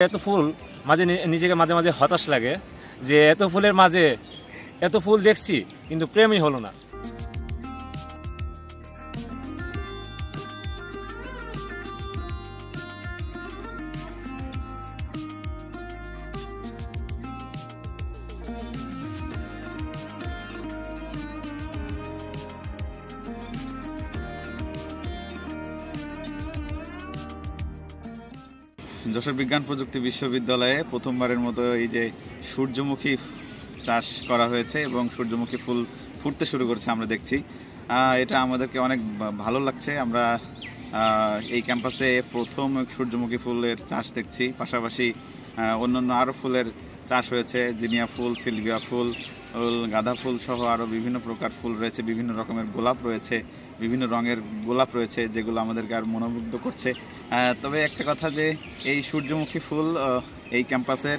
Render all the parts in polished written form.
এত ফুল মাঝে নিজেকে মাঝে মাঝে হতাশ লাগে যে এত ফুলের মাঝে এত ফুল দেখছি কিন্তু প্রেমই হলো না। যশোর বিজ্ঞান প্রযুক্তি বিশ্ববিদ্যালয়ে প্রথমবারের মতো এই যে সূর্যমুখী চাষ করা হয়েছে এবং সূর্যমুখী ফুল ফুটতে শুরু করেছে আমরা দেখছি। এটা আমাদেরকে অনেক ভালো লাগছে। আমরা এই ক্যাম্পাসে প্রথম সূর্যমুখী ফুলের চাষ দেখছি। পাশাপাশি অন্যান্য আরও ফুলের চাষ হয়েছে, জিনিয়া ফুল, সিলভিয়া ফুল, গাঁদা ফুল সহ আরও বিভিন্ন প্রকার ফুল রয়েছে, বিভিন্ন রকমের গোলাপ রয়েছে, বিভিন্ন রঙের গোলাপ রয়েছে, যেগুলো আমাদেরকে আর মনোমুগ্ধ করছে। তবে একটা কথা যে এই সূর্যমুখী ফুল এই ক্যাম্পাসের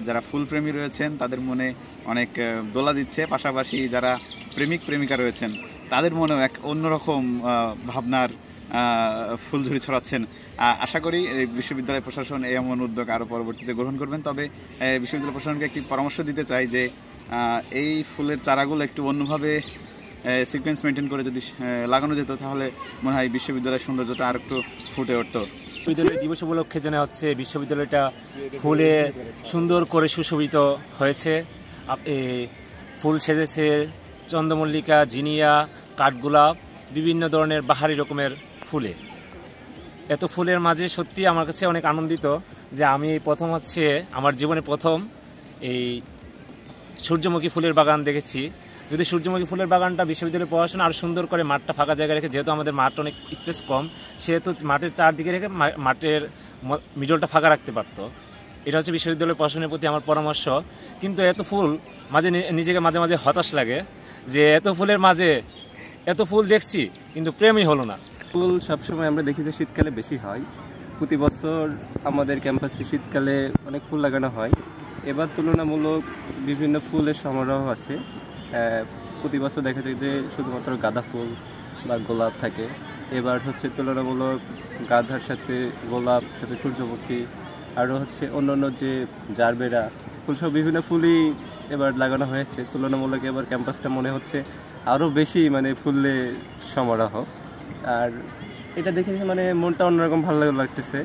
যারা ফুলপ্রেমী রয়েছেন তাদের মনে অনেক দোলা দিচ্ছে। পাশাপাশি যারা প্রেমিক প্রেমিকা রয়েছেন তাদের মনেও এক অন্যরকম ভাবনার ফুলঝুরি ছড়াচ্ছেন। আশা করি বিশ্ববিদ্যালয় প্রশাসন এমন উদ্যোগ আরও পরবর্তীতে গ্রহণ করবেন। তবে বিশ্ববিদ্যালয় প্রশাসনকে একটি পরামর্শ দিতে চাই যে এই ফুলের চারাগুলো একটু অন্যভাবে সিকোয়েন্স মেনটেন করে যদি লাগানো যেত তাহলে মনে হয় বিশ্ববিদ্যালয়ের সৌন্দর্যটা আর একটু ফুটে উঠত। বিশ্ববিদ্যালয় দিবস উপলক্ষে জানা হচ্ছে বিশ্ববিদ্যালয়টা ফুলে সুন্দর করে সুশোভিত হয়েছে। ফুল সেজেছে চন্দ্রমল্লিকা, জিনিয়া, কাঠগোলাপ, বিভিন্ন ধরনের বাহারি রকমের ফুলে। এত ফুলের মাঝে সত্যি আমার কাছে অনেক আনন্দিত যে আমি প্রথম হচ্ছে আমার জীবনে প্রথম এই সূর্যমুখী ফুলের বাগান দেখেছি। যদি সূর্যমুখী ফুলের বাগানটা বিশ্ববিদ্যালয়ের পড়াশোনা আরও সুন্দর করে মাঠটা ফাঁকা জায়গায় রেখে, যেহেতু আমাদের মাঠ অনেক স্পেস কম, সেহেতু মাঠের চারদিকে রেখে মাঠের মিডলটা ফাঁকা রাখতে পারতো। এটা হচ্ছে বিশ্ববিদ্যালয়ের পড়াশোনার প্রতি আমার পরামর্শ। কিন্তু এত ফুল মাঝে নিজেকে মাঝে মাঝে হতাশ লাগে যে এত ফুলের মাঝে এত ফুল দেখছি কিন্তু প্রেমই হলো না। ফুল সবসময় আমরা দেখি যে শীতকালে বেশি হয়। প্রতি বছর আমাদের ক্যাম্পাসে শীতকালে অনেক ফুল লাগানো হয়। এবার তুলনামূলক বিভিন্ন ফুলের সমারোহ আছে। প্রতি বছর দেখা যায় যে শুধুমাত্র গাঁদা ফুল বা গোলাপ থাকে। এবার হচ্ছে তুলনামূলক গাঁদার সাথে গোলাপ, সাথে সূর্যমুখী, আরও হচ্ছে অন্যান্য যে জারবেরা ফুল, সব বিভিন্ন ফুলই এবার লাগানো হয়েছে। তুলনামূলক এবার ক্যাম্পাসটা মনে হচ্ছে আরও বেশি ফুলে সমারোহ। আর এটা দেখে মনটা অন্যরকম ভালো লাগতেছে।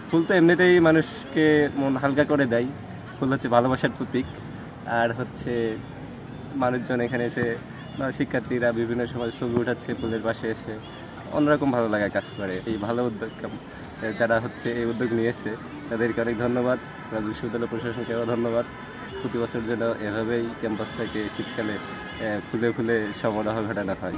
ফুল তো এমনিতেই মানুষকে মন হালকা করে দেয়। ফুল হচ্ছে ভালোবাসার প্রতীক। আর হচ্ছে মানুষজন এখানে এসে, শিক্ষার্থীরা বিভিন্ন সময় ছবি উঠাচ্ছে ফুলের পাশে এসে, অন্যরকম ভালো লাগা কাজ করে। এই ভালো উদ্যোগ যারা হচ্ছে এই উদ্যোগ নিয়েছে তাদেরকে অনেক ধন্যবাদ। বিশ্ববিদ্যালয় প্রশাসনকেও ধন্যবাদ। প্রতি বছর যেন এভাবেই ক্যাম্পাসটাকে শীতকালে ফুলে ফুলে সমারোহ ঘটানো হয়।